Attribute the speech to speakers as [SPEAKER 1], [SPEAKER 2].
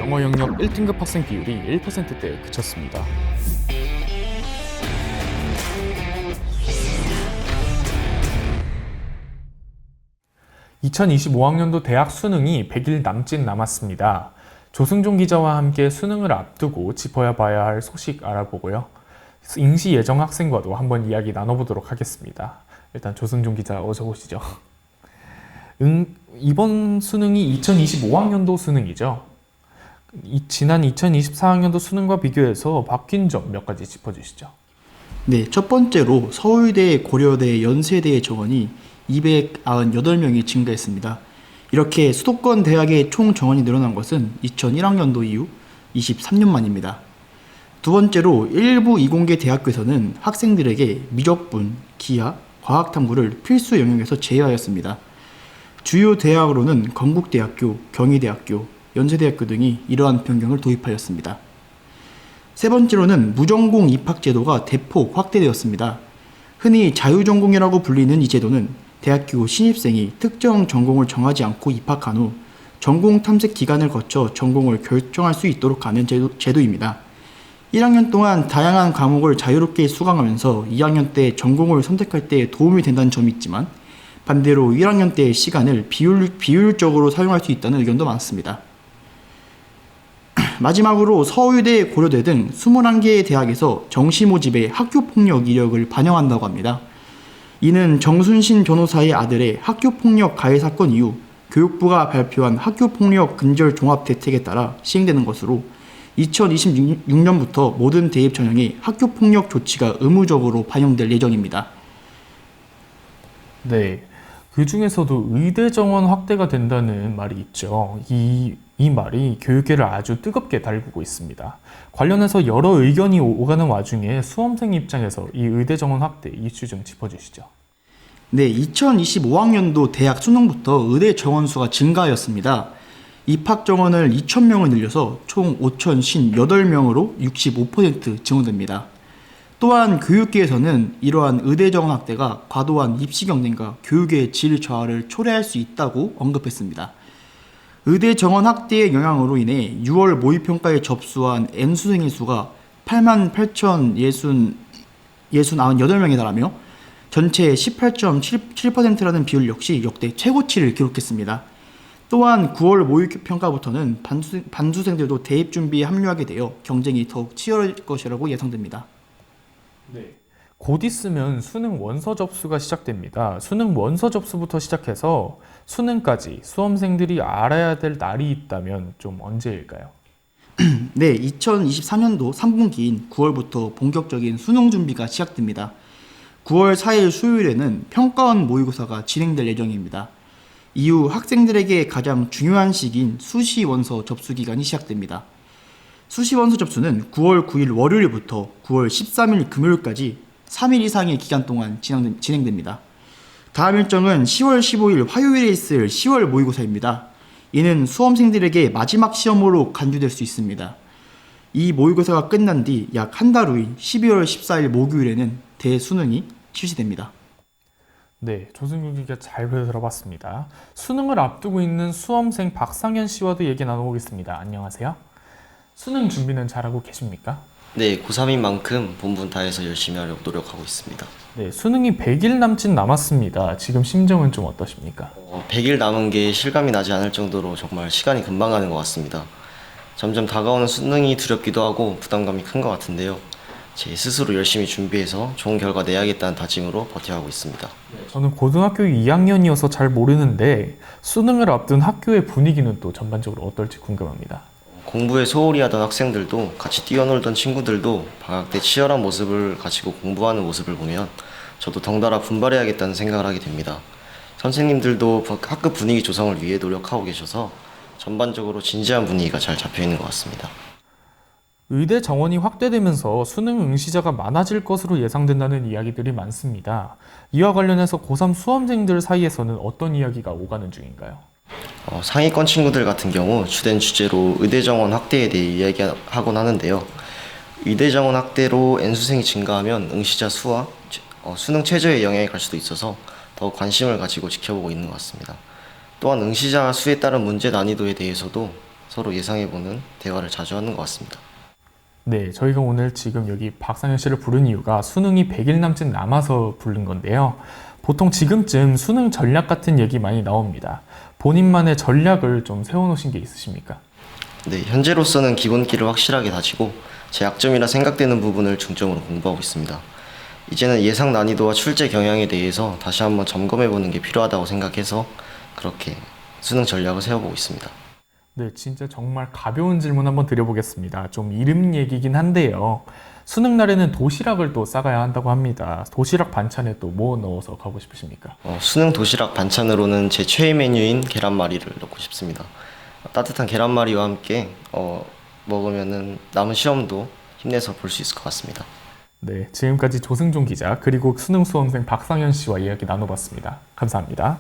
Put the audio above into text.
[SPEAKER 1] 영어 영역 1등급 학생 비율이 1%대에 그쳤습니다. (2025학년도) 대학 수능이 100일 남짓 남았습니다. 조승종 기자와 함께 수능을 앞두고 짚어야 봐야 할 소식 알아보고요. 응시 예정 학생과도 한번 이야기 나눠보도록 하겠습니다. 일단 조승종 기자 어서 오시죠. 이번 수능이 2025학년도 수능이죠. 지난 2024학년도 수능과 비교해서 바뀐 점 몇 가지 짚어주시죠.
[SPEAKER 2] 네, 첫 번째로 서울대, 고려대, 연세대의 정원이 298명이 증가했습니다. 이렇게 수도권 대학의 총 정원이 늘어난 것은 2001학년도 이후 23년 만입니다. 두 번째로 일부 이공계 대학교에서는 학생들에게 미적분, 기하, 과학탐구를 필수 영역에서 제외하였습니다. 주요 대학으로는 건국대학교, 경희대학교, 연세대학교 등이 이러한 변경을 도입하였습니다. 세 번째로는 무전공 입학 제도가 대폭 확대되었습니다. 흔히 자유전공이라고 불리는 이 제도는 대학교 신입생이 특정 전공을 정하지 않고 입학한 후 전공 탐색 기간을 거쳐 전공을 결정할 수 있도록 하는 제도입니다. 1학년 동안 다양한 과목을 자유롭게 수강하면서 2학년 때 전공을 선택할 때 도움이 된다는 점이 있지만 반대로 1학년 때의 시간을 비효율적으로 사용할 수 있다는 의견도 많습니다. 마지막으로 서울대, 고려대 등 21개의 대학에서 정시 모집에 학교폭력 이력을 반영한다고 합니다. 이는 정순신 변호사의 아들의 학교폭력 가해 사건 이후 교육부가 발표한 학교폭력 근절 종합 대책에 따라 시행되는 것으로 2026년부터 모든 대입 전형에 학교폭력 조치가 의무적으로 반영될 예정입니다.
[SPEAKER 1] 네, 그 중에서도 의대 정원 확대가 된다는 말이 있죠. 이 말이 교육계를 아주 뜨겁게 달구고 있습니다. 관련해서 여러 의견이 오가는 와중에 수험생 입장에서 이 의대 정원 확대 이슈 좀 짚어주시죠.
[SPEAKER 2] 네, 2025학년도 대학 수능부터 의대 정원 수가 증가하였습니다. 입학 정원을 2,000명을 늘려서 총 5,058명으로 65% 증원됩니다. 또한 교육계에서는 이러한 의대 정원 확대가 과도한 입시 경쟁과 교육의 질 저하를 초래할 수 있다고 언급했습니다. 의대 정원 확대의 영향으로 인해 6월 모의평가에 접수한 N수생의 수가 88,098명에 달하며 전체 18.7%라는 비율 역시 역대 최고치를 기록했습니다. 또한 9월 모의평가부터는 반수생들도 대입 준비에 합류하게 되어 경쟁이 더욱 치열할 것이라고 예상됩니다.
[SPEAKER 1] 네. 곧 있으면 수능 원서 접수가 시작됩니다. 수능 원서 접수부터 시작해서 수능까지 수험생들이 알아야 될 날이 있다면 좀 언제일까요?
[SPEAKER 2] 네, 2024년도 3분기인 9월부터 본격적인 수능 준비가 시작됩니다. 9월 4일 수요일에는 평가원 모의고사가 진행될 예정입니다. 이후 학생들에게 가장 중요한 시기인 수시 원서 접수 기간이 시작됩니다. 수시 원서 접수는 9월 9일 월요일부터 9월 13일 금요일까지 3일 이상의 기간 동안 진행됩니다. 다음 일정은 10월 15일 화요일에 있을 10월 모의고사입니다. 이는 수험생들에게 마지막 시험으로 간주될 수 있습니다. 이 모의고사가 끝난 뒤 약 한 달 후인 12월 14일 목요일에는 대수능이 실시됩니다.
[SPEAKER 1] 네, 조승규 기자 잘 들어봤습니다. 수능을 앞두고 있는 수험생 박상현 씨와도 얘기 나눠보겠습니다. 안녕하세요. 수능 준비는 잘하고 계십니까?
[SPEAKER 3] 네, 고3인 만큼 본분 다해서 열심히 하려고 노력하고 있습니다.
[SPEAKER 1] 네, 수능이 100일 남짓 남았습니다. 지금 심정은 좀 어떠십니까?
[SPEAKER 3] 100일 남은 게 실감이 나지 않을 정도로 정말 시간이 금방 가는 것 같습니다. 점점 다가오는 수능이 두렵기도 하고 부담감이 큰 것 같은데요. 제 스스로 열심히 준비해서 좋은 결과 내야겠다는 다짐으로 버텨가고 있습니다.
[SPEAKER 1] 저는 고등학교 2학년이어서 잘 모르는데 수능을 앞둔 학교의 분위기는 또 전반적으로 어떨지 궁금합니다.
[SPEAKER 3] 공부에 소홀히 하던 학생들도 같이 뛰어놀던 친구들도 방학 때 치열한 모습을 가지고 공부하는 모습을 보면 저도 덩달아 분발해야겠다는 생각을 하게 됩니다. 선생님들도 학급 분위기 조성을 위해 노력하고 계셔서 전반적으로 진지한 분위기가 잘 잡혀 있는 것 같습니다.
[SPEAKER 1] 의대 정원이 확대되면서 수능 응시자가 많아질 것으로 예상된다는 이야기들이 많습니다. 이와 관련해서 고3 수험생들 사이에서는 어떤 이야기가 오가는 중인가요?
[SPEAKER 3] 상위권 친구들 같은 경우 주된 주제로 의대 정원 확대에 대해 이야기하곤 하는데요. 의대 정원 확대로 N수생이 증가하면 응시자 수와 수능 최저에 영향이 갈 수도 있어서 더욱 관심을 가지고 지켜보고 있는 것 같습니다. 또한 응시자 수에 따른 문제 난이도에 대해서도 서로 예상해보는 대화를 자주 하는 것 같습니다.
[SPEAKER 1] 네, 저희가 오늘 지금 여기 박상현 씨를 부른 이유가 수능이 100일 남짓 남아서 부른 건데요. 보통 지금쯤 수능 전략 같은 얘기 많이 나옵니다. 본인만의 전략을 좀 세워놓으신 게 있으십니까?
[SPEAKER 3] 네, 현재로서는 기본기를 확실하게 다지고 제 약점이라 생각되는 부분을 중점으로 공부하고 있습니다. 이제는 예상 난이도와 출제 경향에 대해서 다시 한번 점검해보는 게 필요하다고 생각해서 그렇게 수능 전략을 세워보고 있습니다.
[SPEAKER 1] 네, 진짜 정말 가벼운 질문 한번 드려보겠습니다. 좀 이름 얘기긴 한데요. 수능 날에는 도시락을 또 싸가야 한다고 합니다. 도시락 반찬에 또 뭐 넣어서 가고 싶으십니까?
[SPEAKER 3] 수능 도시락 반찬으로는 제 최애 메뉴인 계란말이를 넣고 싶습니다. 따뜻한 계란말이와 함께 먹으면은 남은 시험도 힘내서 볼 수 있을 것 같습니다.
[SPEAKER 1] 네, 지금까지 조승종 기자 그리고 수능 수험생 박상현 씨와 이야기 나눠봤습니다. 감사합니다.